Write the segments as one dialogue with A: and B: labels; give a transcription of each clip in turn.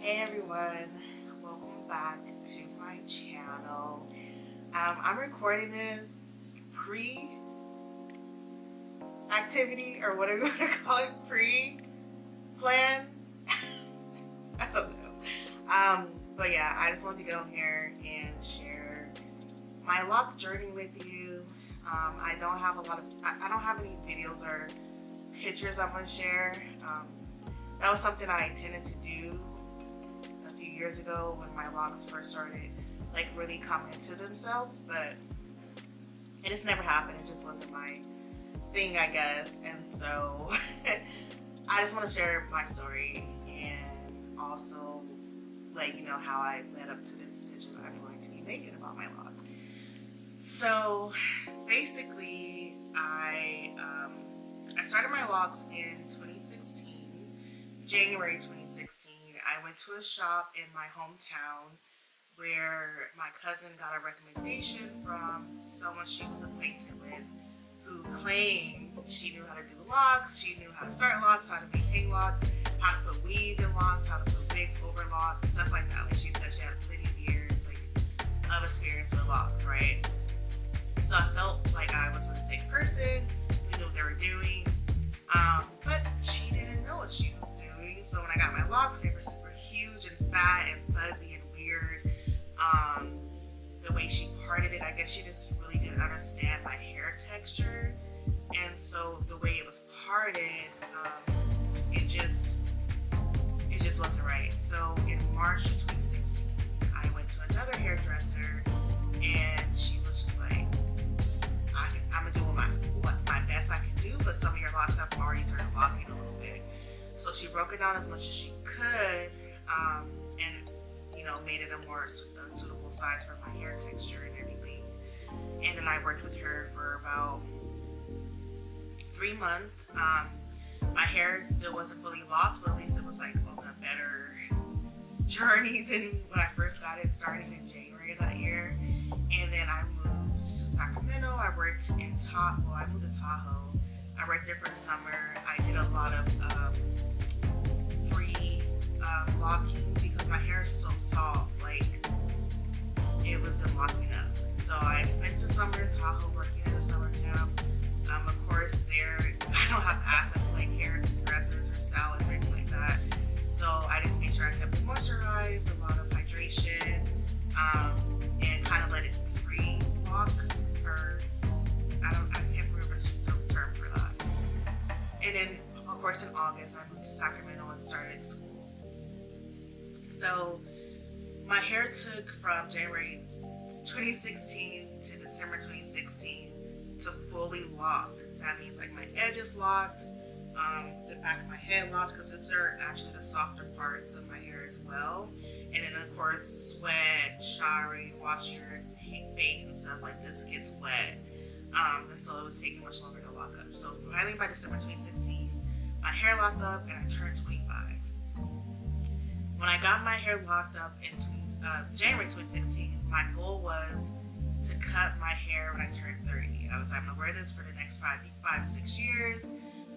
A: Hey everyone, welcome back to my channel. I'm recording this pre-activity, or what are we going to call it, pre-plan? I don't know. But yeah, I just wanted to get on here and share my Loc journey with you. I don't have I don't have any videos or pictures I'm going to share. That was something I intended to do a few years ago when my locs first started like really coming into themselves, but it just never happened. It just wasn't my thing, I guess. And so I just want to share my story and also let you know how I led up to this decision that I'm going to be making about my locs. So basically, I started my locs in 2016, January 2016. I went to a shop in my hometown where my cousin got a recommendation from someone she was acquainted with who claimed she knew how to do locs, she knew how to start locs, how to maintain locs, how to put weave in locs, how to put wigs over locs, stuff like that. Like she said, she had plenty of years of experience with locs, right? So I felt like I was with a safe person who knew what they were doing, but she didn't know what she was doing. So when I got my locs, they were super huge and fat and fuzzy and weird. The way she parted it, I guess she just really didn't understand my hair texture, and so the way it was parted, it just wasn't right. So in March of 2016, I went to another hairdresser, and she was just like, I'm gonna do my best I can do, but some of your locs have already started locking a little bit. So she broke it down as much as she could, and made it a more suitable size for my hair texture and everything. And then I worked with her for about 3 months. My hair still wasn't fully locked, but at least it was like on a better journey than when I first got it started in January of that year. And then I moved to Sacramento. I worked in Tahoe. I moved to Tahoe. I worked there for the summer. I did a lot of free locking because my hair is so soft, like it wasn't locking up. So I spent the summer in Tahoe working at a summer camp. Of course, there I don't have access to like hairdressers or stylists or anything like that. So I just made sure I kept it moisturized, a lot of hydration, and kind of let it free lock, or I can't remember the term for that. And then of course in August I moved to Sacramento and started school. So my hair took from January 2016 to December 2016 to fully lock. That means like my edges locked, the back of my head locked, because these are actually the softer parts of my hair as well. And then of course sweat, showering, washing your face and stuff like this gets wet. And so it was taking much longer to lock up. So finally by December 2016, my hair locked up and I turned 25. When I got my hair locked up in January 2016, my goal was to cut my hair when I turned 30. I was like, I'm gonna wear this for the next 5 to 6 years.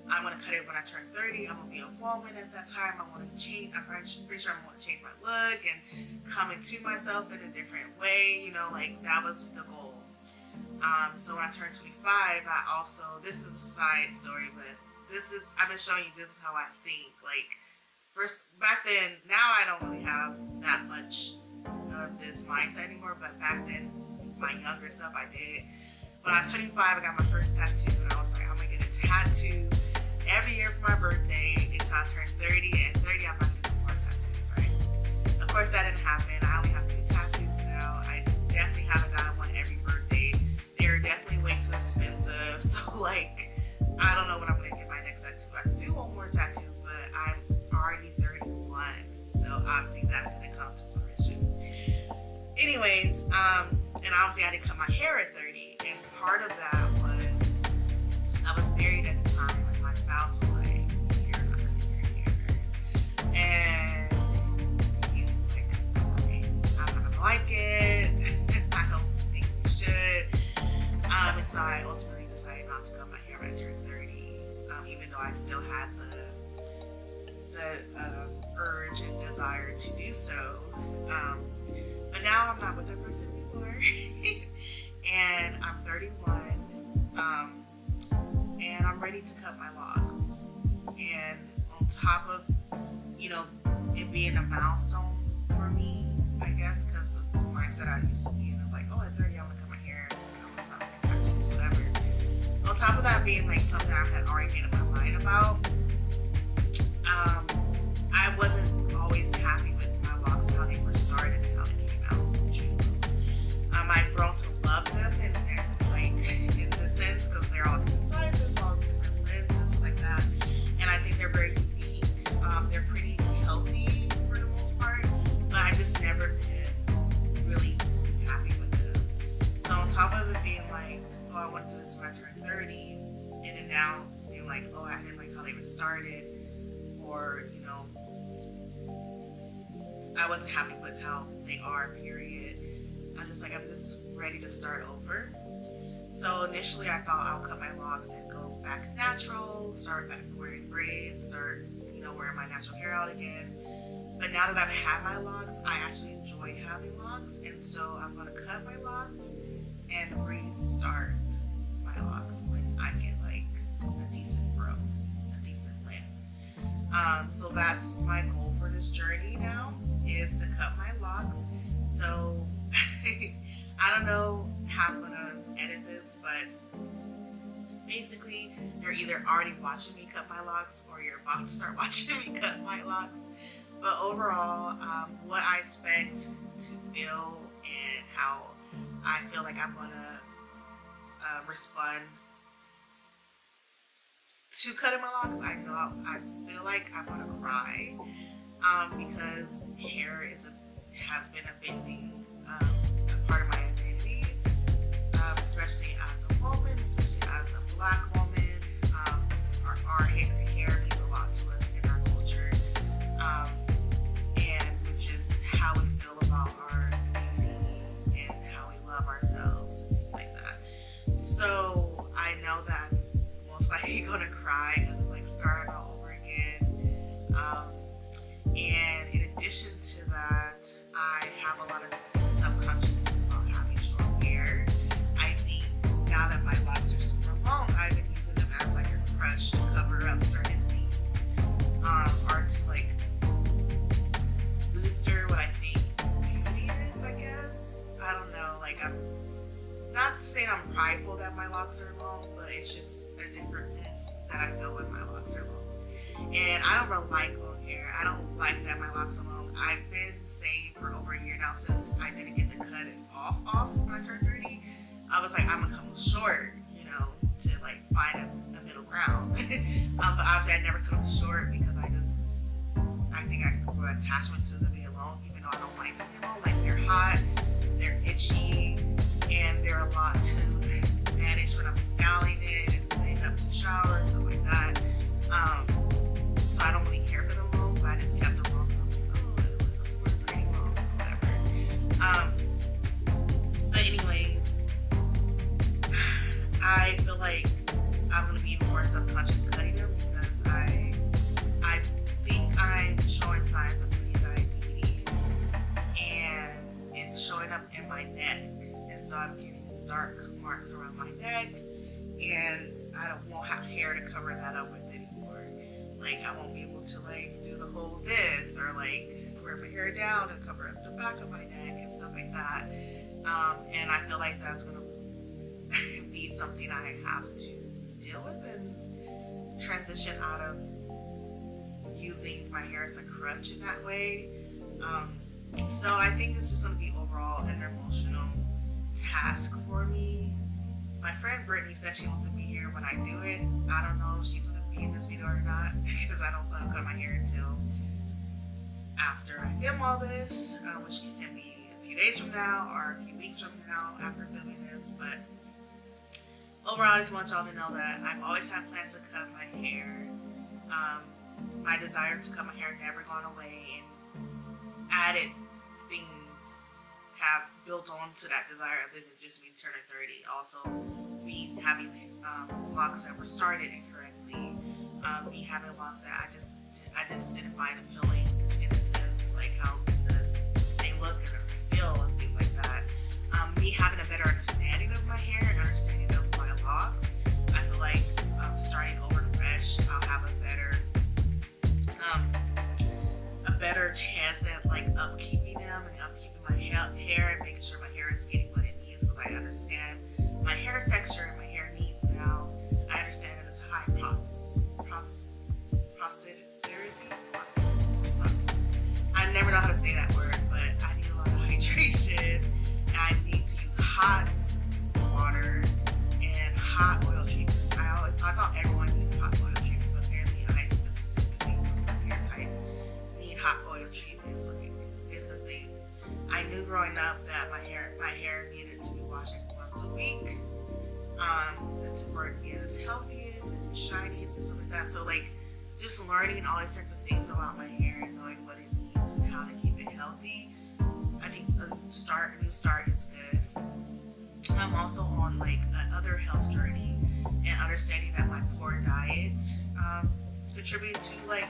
A: I'm gonna cut it when I turn 30. I'm gonna be a woman at that time. I want to change. I'm pretty sure I'm gonna change my look and come into myself in a different way. Like that was the goal. So when I turned 25, I also, this is a side story, but I've been showing you this is how I think. Like first, back then, now I don't really have that much of this mindset anymore, but back then, my younger self, I did. When I was 25, I got my first tattoo, and I was like, I'm gonna get a tattoo every year for my birthday until I turn 30, and 30, I'm not gonna do more tattoos, right? Of course, that didn't happen. I only have 2 tattoos now. I definitely haven't gotten one every birthday. They're definitely way too expensive, so like, I don't know when I'm gonna get my next tattoo. I do want more tattoos, but I'm already 31, so obviously that didn't come to fruition. Anyways, and obviously I didn't cut my hair at 30, and part of that was I was married at the time, and my spouse was like, you're not cutting your hair. And he was just like, I'm not gonna like it. I don't think we should. And so I ultimately decided not to cut my hair when I turned 30, even though I still had the urge and desire to do so. But now I'm not with that person anymore. And I'm 31. And I'm ready to cut my locks. And on top of, it being a milestone for me, I guess, because of the mindset I used to be in, of like, oh, at 30, I'm gonna cut my hair, I'm gonna stop getting tattoos, whatever. On top of that being like something I had already made up my mind about, I wasn't always happy with my locks, how they were started and how they came out in general. I've grown to love them in the sense, because they're all different sizes, all different lengths, and stuff like that. And I think they're very unique. They're pretty healthy for the most part, but I just never been really fully happy with them. So on top of it being like, oh, I want to do this when I turn 30, and then now being like, oh, I didn't like how they were started, or I wasn't happy with how they are, period. I'm just ready to start over. So initially I thought I'll cut my locks and go back natural, start back wearing braids, start, wearing my natural hair out again. But now that I've had my locks, I actually enjoy having locks. And so I'm going to cut my locks and restart my locks when I get like a decent fro, a decent length. So that's my goal for this journey now, is to cut my locks. So I don't know how I'm gonna edit this, but basically you're either already watching me cut my locks or you're about to start watching me cut my locks. But overall, what I expect to feel and how I feel like I'm gonna respond to cutting my locks, I feel like I'm gonna cry, because hair has been a big thing, a part of my identity, especially as a woman, especially as a Black woman. Our hair means a lot to us in our culture, and which is how we feel about our beauty and how we love ourselves and things like that. So I know that I'm most likely gonna cry because it's like starting all over again. And in addition to that, I have a lot of self-consciousness about having short hair. I think now that my locks are super long, I've been using them as like a crutch to cover up certain things, or to like booster what I think beauty is, I guess. I don't know, like, I'm not saying I'm prideful that my locks are long, but it's just a different oomph that I feel when my locks are long. And I don't really like long hair. I don't like that my locks are long. I've been saying for over a year now, since I didn't get to cut it off when I turned 30. I was like, I'm gonna come short, to like find a middle ground. But obviously I never cut them short because I think I grew an attachment to them being long, even though I don't like them being long. Like, they're hot, they're itchy, and they're a lot to manage when I'm styling it and cleaning up to shower, stuff like that. So I don't really care for them long, but I just kept them long. I'm like, oh, it looks pretty long, whatever. But anyways, I feel like I'm gonna be more self-conscious cutting them because I think I'm showing signs of pre-diabetes, and it's showing up in my neck, and so I'm getting these dark marks around my neck, and I won't have hair to cover that up with anymore. Like, I won't be able to like do the whole this, or like wear my hair down and cover up the back of my neck and stuff like that. And I feel like that's gonna be something I have to deal with and transition out of using my hair as a crutch in that way. So I think it's just gonna be overall an emotional task for me. My friend Brittany said she wants to be here when I do it. I don't know if she's gonna be in this video or not, because I don't cut my hair until after I film all this, which can be a few days from now or a few weeks from now after filming this. But overall, I just want y'all to know that I've always had plans to cut my hair. My desire to cut my hair never gone away, and added things have built on to that desire other than just me turning 30. Also, me having locks that were started incorrectly, me having locks that I just didn't find appealing, in a sense. like how does they look and feel and things like that. Me having a better understanding of my hair and understanding of my locks, I feel like starting over fresh, I'll have a better chance at like upkeeping them and upkeeping my hair and making sure my hair is getting what it needs, because I understand my hair texture and my hair needs now. I understand it as high I never know how to say that word, but I need a lot of hydration, and I need to use hot water and hot oil treatments. I thought everyone needed hot oil treatments, but apparently I specifically, because my hair type, need hot oil treatments. Like, it's a thing. I knew growing up that my hair needed to be washed like once a week, for it to be as healthy and shiny and stuff like that. So like, just learning all these different things about my hair and knowing what it needs and how to keep it healthy. I think a new start is good. I'm also on like another health journey and understanding that my poor diet contributed to like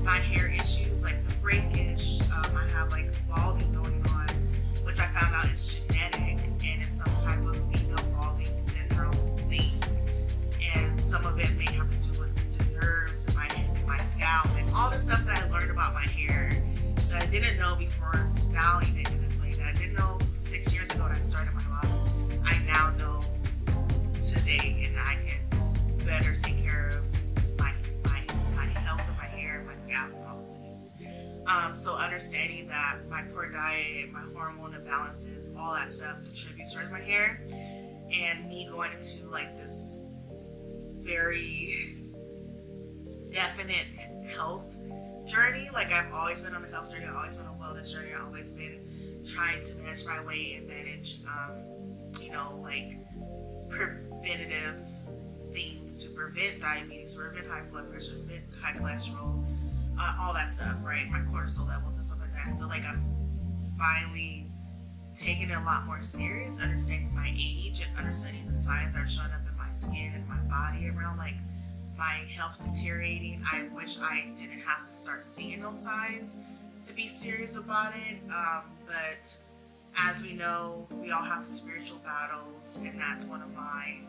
A: my hair issues, like the breakage. I have like balding going on, which I found out is genetic and it's some type of female balding syndrome thing. And some of it may have to do with the nerves in my scalp and all the stuff that I learned about my hair that I didn't know before styling it in this way, that I didn't know 6 years ago when I started my locks. I now know today, and I can better take care of my health of my hair, my scalp, and all those things. So understanding that my poor diet, my hormone imbalances, all that stuff contributes towards my hair, and me going into like this very definite health journey. Like, I've always been on a health journey, I've always been on a wellness journey, I've always been trying to manage my weight and manage like preventative things to prevent diabetes, prevent high blood pressure, prevent high cholesterol, all that stuff, right? My cortisol levels and stuff like that. I feel like I'm finally taking it a lot more serious, understanding my age and understanding the signs that are showing up in my skin and my body around like my health deteriorating. I wish I didn't have to start seeing those signs to be serious about it, but as we know, we all have spiritual battles, and that's one of mine.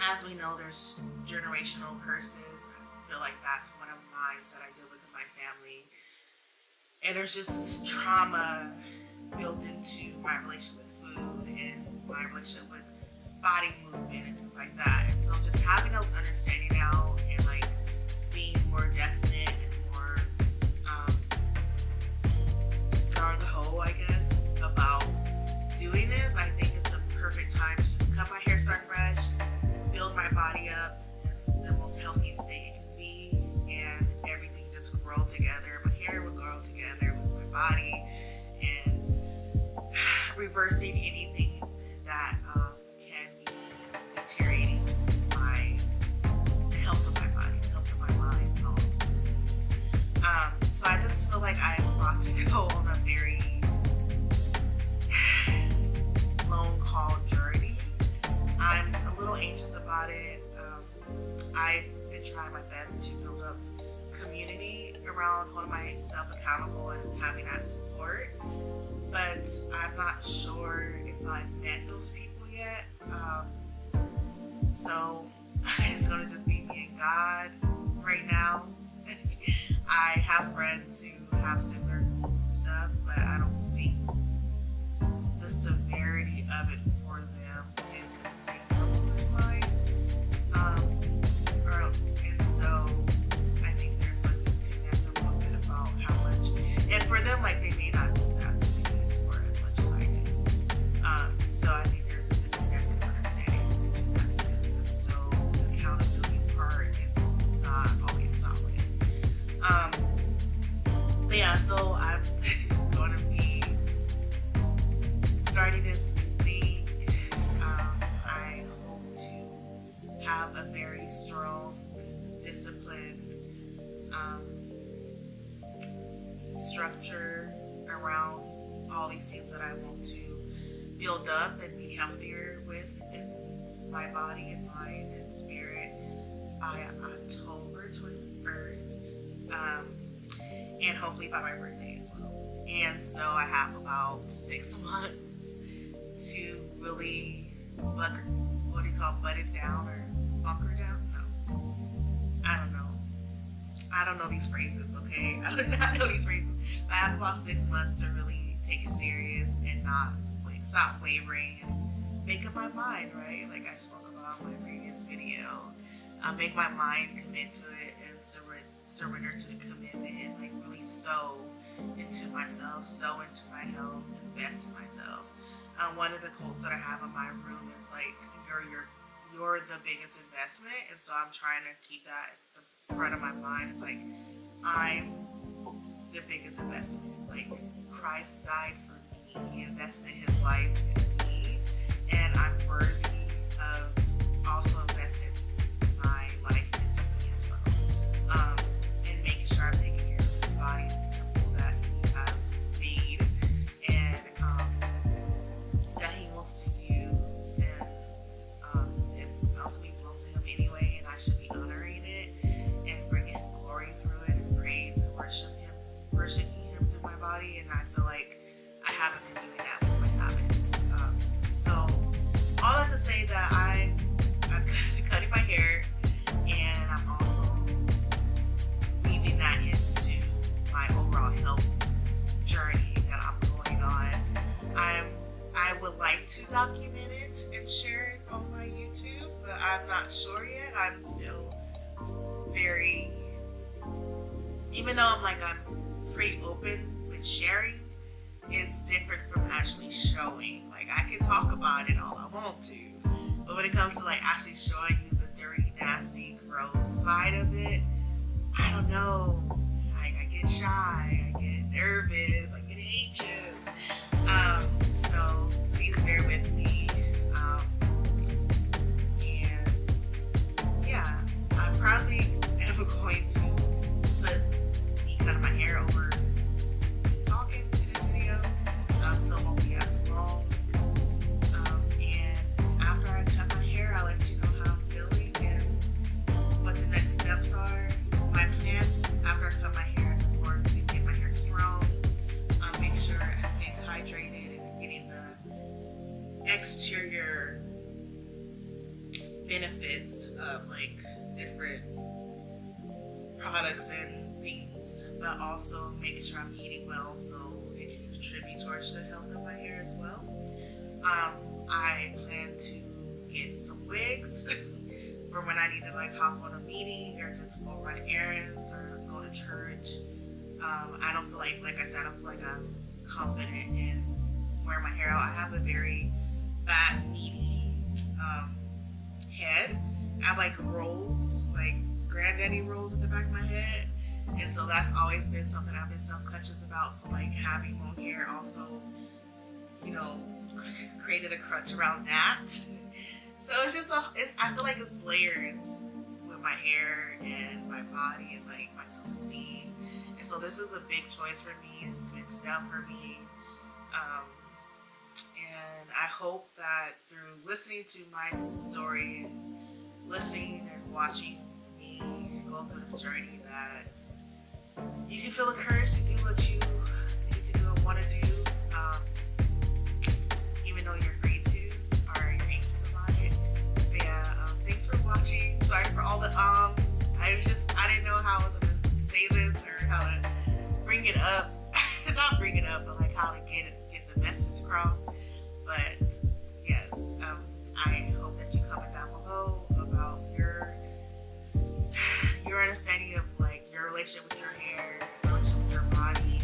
A: As we know, there's generational curses. I feel like that's one of mine that I deal with in my family. And there's just trauma built into my relationship with food and my relationship with body movement and things like that. And so just having those understanding now and like being more definite and more gung-ho, I guess, about doing this, I think it's a perfect time to just cut my hair, start fresh, build my body up in the most healthiest state it can be, and everything just grow together. My hair will grow together with my body, and reversing anything that can be deteriorating the health of my body, the health of my mind, and all those things. So I just feel like I'm about to go on a very long haul journey. I'm a little anxious about it. I've been trying my best to build up community around holding myself accountable and having that support, but I'm not sure if I've met those people yet. So it's gonna just be me and God right now. I have friends who have similar goals and stuff, but I don't think the severity of it for them is at the same level as mine. And so I think there's like this connect a little bit about how much, and for them, like, they may not do that, they may do sport as much as I do. So I think there's a disconnected understanding in that sense, and so the accountability part is not always solid. But yeah, so I'm going to be starting this thing. I hope to have a very strong, disciplined structure around all these things that I want to build up and be healthier with in my body and mind and spirit by October 21st. and hopefully by my birthday as well. And so I have about 6 months to really what do you call, butt it down or bunker down? No, I don't know these phrases, okay? I do not know these phrases. But I have about 6 months to really take it serious and not stop wavering and make up my mind, right? Like I spoke about in my previous video. Make my mind commit to it and surrender to the commitment and like really sow into myself, sow into my health, invest in myself. One of the quotes that I have in my room is like, you're the biggest investment, and so I'm trying to keep that at the front of my mind. It's like, I'm the biggest investment. Like, Christ died for me. He invested his life in me, and I'm worthy of also investing my life into me as well. And making sure I'm taking care of his body, his temple that he has made, and that he wants to use, and it ultimately belongs to him anyway, and I should be honoring it and bringing him glory through it and praise and worshiping him through my body. And I feel like I haven't been doing that with my habits. So all that to say that I'm cutting my hair, and I'm also weaving that into my overall health journey that I'm going on. I would like to document it and share it on my YouTube, but I'm not sure yet. I'm still very, even though I'm pretty open with sharing, it's different from actually showing. Like, I can talk about it all I want to, but when it comes to like actually showing you the dirty, nasty, gross side of it, I don't know. I get shy, I get nervous, I get anxious. So please bear with me. And yeah, I probably am going to put me cutting my hair over me talking in this video, so it won't be as long. And after I cut my hair, I'll let you know how I'm feeling and what the next steps are. My plan after I cut my hair is, of course, to get my hair strong, make sure it stays hydrated, and getting the exterior benefits of like different products and things, but also making sure I'm eating well so it can contribute towards the health of my hair as well. I plan to get some wigs for when I need to like hop on a meeting or just go run errands or go to church. I don't feel like I said, I don't feel like I'm confident in wearing my hair out. I have a very fat, meaty head. I have like rolls, like granddaddy rolls at the back of my head. And so that's always been something I've been self-conscious about. So like having long hair also, created a crutch around that. So it's just, I feel like it's layers with my hair and my body and like my self-esteem. And so this is a big choice for me. It's a big step for me. And I hope that through listening to my story and listening and watching me go through this journey, that you can feel the courage to do what you need to do and want to do, even though you're afraid to or you're anxious about it. But yeah, thanks for watching. Sorry for all the I didn't know how I was going to say this or how to bring it up. Not bring it up, but like how to get the message across. But yes, I hope that you comment down below about your understanding of like your relationship with your hair, your relationship with your body,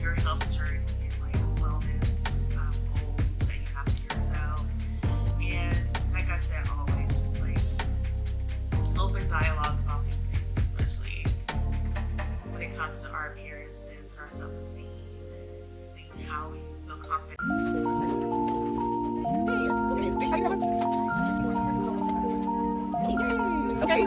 A: your health journey, and like wellness goals that you have for yourself. And like I said, always just like open dialogue about these things, especially when it comes to our appearances and our self-esteem and how we feel confident.
B: Okay.